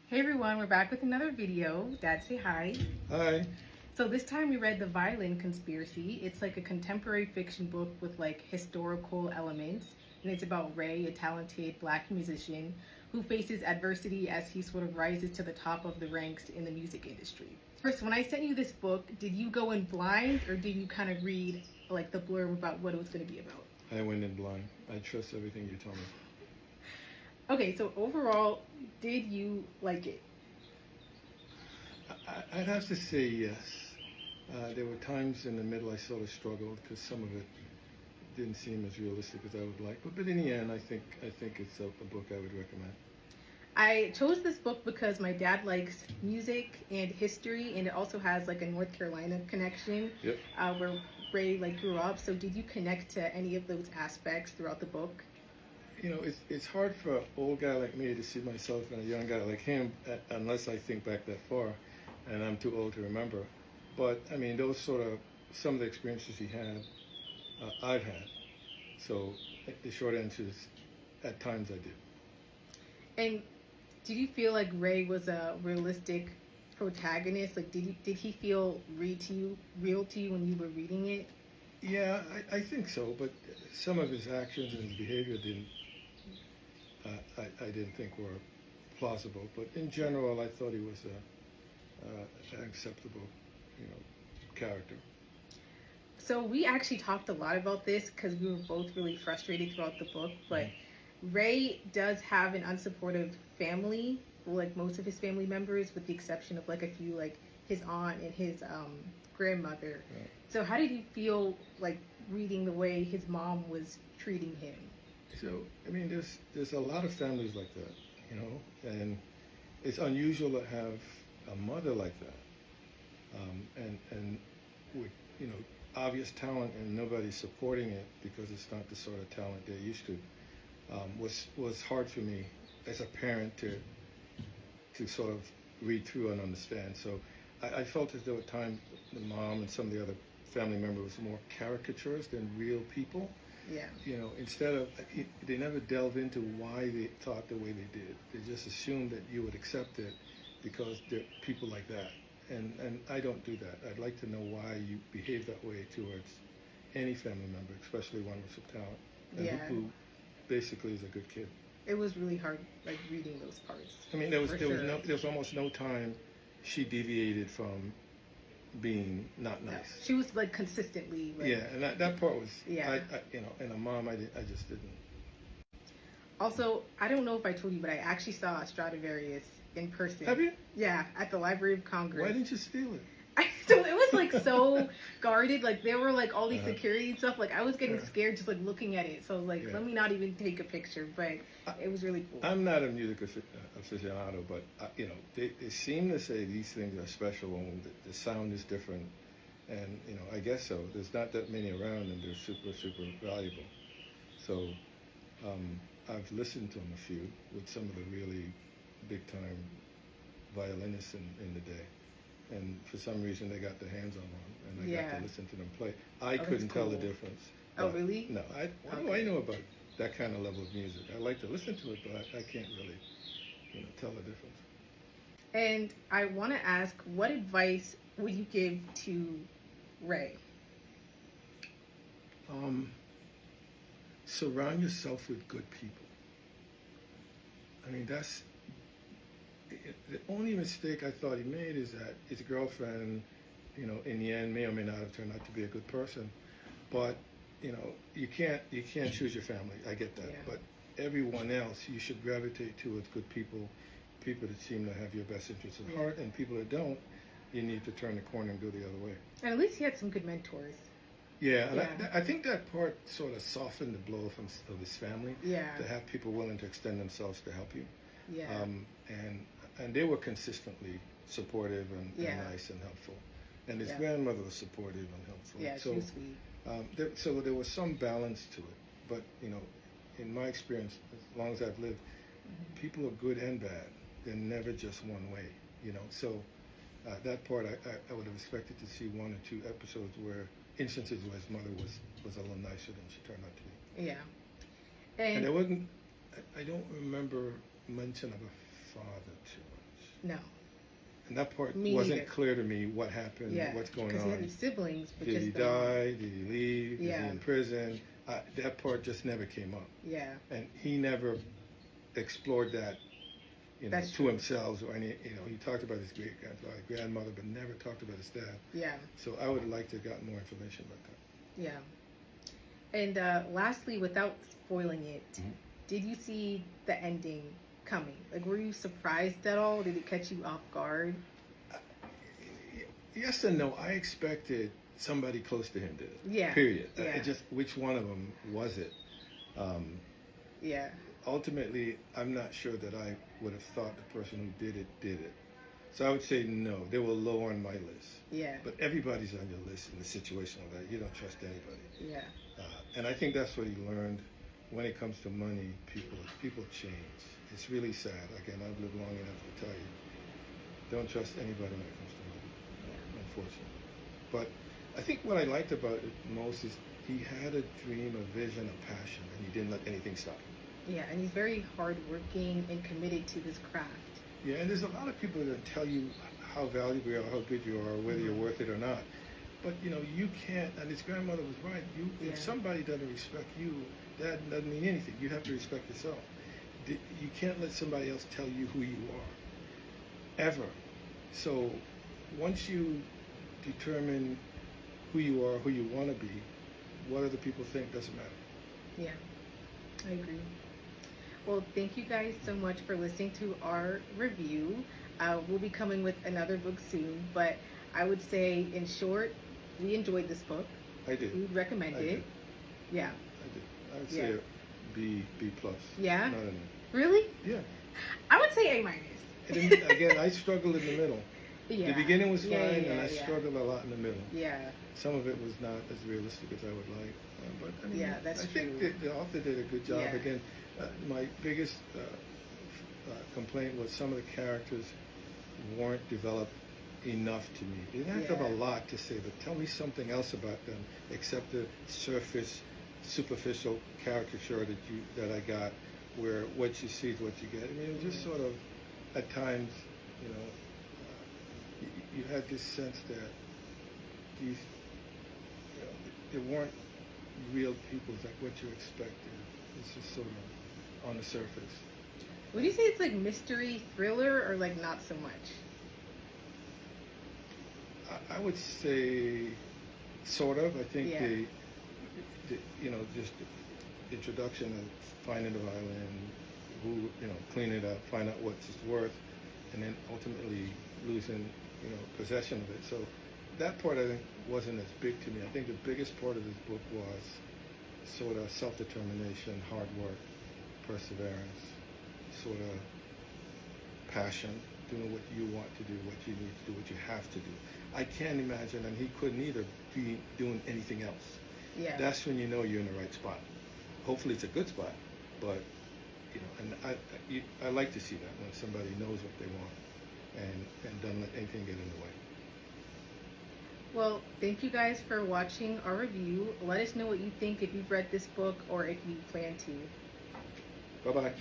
Hey everyone, we're back with another video. Dad, say hi. Hi. So this time we read the Violin Conspiracy. It's like a contemporary fiction book with like historical elements, and it's about Ray, a talented black musician who faces adversity as he sort of rises to the top of the ranks in the music industry. First, when I sent you this book, did you go in blind or did you kind of read like the blurb about what it was going to be about? I went in blind. I trust everything you told me. Okay, so overall, did you like it? I'd have to say yes. There were times in the middle I sort of struggled because some of it didn't seem as realistic as I would like. But in the end, I think it's a book I would recommend. I chose this book because my dad likes music and history, and it also has like a North Carolina connection. Yep. Where Ray like grew up. So did you connect to any of those aspects throughout the book? You know, it's hard for an old guy like me to see myself in a young guy like him unless I think back that far, and I'm too old to remember. But I mean, those sort of some of the experiences he had, I've had. So the short answer is, at times I did. And did you feel like Ray was a realistic protagonist? Like, did he feel real to you when you were reading it? Yeah, I think so. But some of his actions and his behavior didn't. I didn't think were plausible. But in general, I thought he was an acceptable, character. So we actually talked a lot about this because we were both really frustrated throughout the book. But Ray does have an unsupportive family, like most of his family members, with the exception of like a few, like his aunt and his grandmother. Right. So how did you feel like reading the way his mom was treating him? So I mean, there's a lot of families like that, and it's unusual to have a mother like that, and with obvious talent and nobody supporting it because it's not the sort of talent they're used to. Was hard for me as a parent to sort of read through and understand. So I felt as though at times the mom and some of the other family members were more caricatures than real people. Yeah. Instead of, they never delve into why they thought the way they did. They just assumed that you would accept it because they're people like that. And I don't do that. I'd like to know why you behave that way towards any family member, especially one with some talent, and who basically is a good kid. It was really hard, like reading those parts. I mean, there was almost no time she deviated from being not nice. Yeah. She was like consistently. Like, yeah, and that part was. Yeah. And a mom, I just didn't. Also, I don't know if I told you, but I actually saw Stradivarius in person. Have you? Yeah, at the Library of Congress. Why didn't you steal it? So it was like so guarded. Like there were like all these security and stuff. Like I was getting scared just like looking at it. So I was like, let me not even take a picture. But it was really cool. I'm not a music aficionado, but they seem to say these things are special and the sound is different. And I guess so. There's not that many around, and they're super valuable. So I've listened to them a few with some of the really big time violinists in the day. And for some reason, they got their hands on one, and I got to listen to them play. I couldn't tell the difference. Oh, really? No. What do I know about that kind of level of music? I like to listen to it, but I can't really, tell the difference. And I want to ask, what advice would you give to Ray? Surround yourself with good people. I mean, that's the only mistake I thought he made is that his girlfriend, in the end may or may not have turned out to be a good person. But, you can't choose your family. I get that. Yeah. But everyone else, you should gravitate towards good people that seem to have your best interests at heart, and people that don't, you need to turn the corner and go the other way. And at least he had some good mentors. Yeah, and I think that part sort of softened the blow of his family. Yeah. To have people willing to extend themselves to help you. Yeah. And they were consistently supportive and nice and helpful. And his grandmother was supportive and helpful. Yeah, she was sweet. So there was some balance to it. But, in my experience, as long as I've lived, people are good and bad. They're never just one way, So that part, I would have expected to see one or two episodes instances where his mother was a little nicer than she turned out to be. Yeah. And there wasn't, I don't remember mention of a father too much. No. And that part Me wasn't neither. clear to me. What happened? Yeah. What's going Because he had on? his siblings, but Did just he the mom. die? Did he leave? Is Yeah. he in prison? That part just never came up. Yeah. And he never explored that, That's to true. himself or any. He talked about his grandmother, but never talked about his dad. Yeah. So I would like to have gotten more information about that. Yeah. And lastly, without spoiling it, Mhm. did you see the ending coming? Like, were you surprised at all? Did it catch you off guard? Yes and no. I expected somebody close to him did it. Yeah. Period. Yeah. It just which one of them was it? Yeah. Ultimately, I'm not sure that I would have thought the person who did it. So I would say no. They were low on my list. Yeah. But everybody's on your list in a situation like that. You don't trust anybody. Yeah. And I think that's what he learned. When it comes to money, people change. It's really sad. Again, I've lived long enough to tell you, don't trust anybody when it comes to money, unfortunately. But I think what I liked about it most is he had a dream, a vision, a passion, and he didn't let anything stop him. Yeah, and he's very hardworking and committed to his craft. Yeah, and there's a lot of people that tell you how valuable you are, how good you are, whether you're worth it or not. But you can't. And his grandmother was right. If somebody doesn't respect you, that doesn't mean anything. You have to respect yourself. You can't let somebody else tell you who you are, ever. So once you determine who you are, who you want to be, what other people think doesn't matter. Yeah, I agree. Well, thank you guys so much for listening to our review. We'll be coming with another book soon, but I would say, in short, we enjoyed this book. I did. We would recommend I it. did. Yeah. I did. I would say a B plus. Yeah? Not an A. Really? Yeah. I would say A minus. And then, again, I struggled in the middle. Yeah. The beginning was fine, and I yeah. struggled a lot in the middle. Yeah. Some of it was not as realistic as I would like. But I mean, Yeah, that's I think true. the author did a good job. Yeah. Again, my biggest complaint was some of the characters weren't developed enough to me. They didn't have to have a lot to say, but tell me something else about them except the surface, superficial caricature that I got, where what you see is what you get. I mean, it was just sort of, at times, you had this sense that these, they weren't real people like what you expected. It's just sort of on the surface. Would you say it's like mystery thriller or like not so much? I would say sort of. I think the just the introduction of finding the violin, clean it up, find out what it's worth, and then ultimately losing, possession of it. So that part I think wasn't as big to me. I think the biggest part of this book was sort of self-determination, hard work, perseverance, sort of passion, doing what you want to do, what you need to do, what you have to do. I can't imagine, and he couldn't either, be doing anything else. Yeah. That's when you know you're in the right spot. Hopefully it's a good spot, but and I like to see that when somebody knows what they want and doesn't let anything get in the way. Well, thank you guys for watching our review. Let us know what you think if you've read this book or if you plan to. Bye-bye.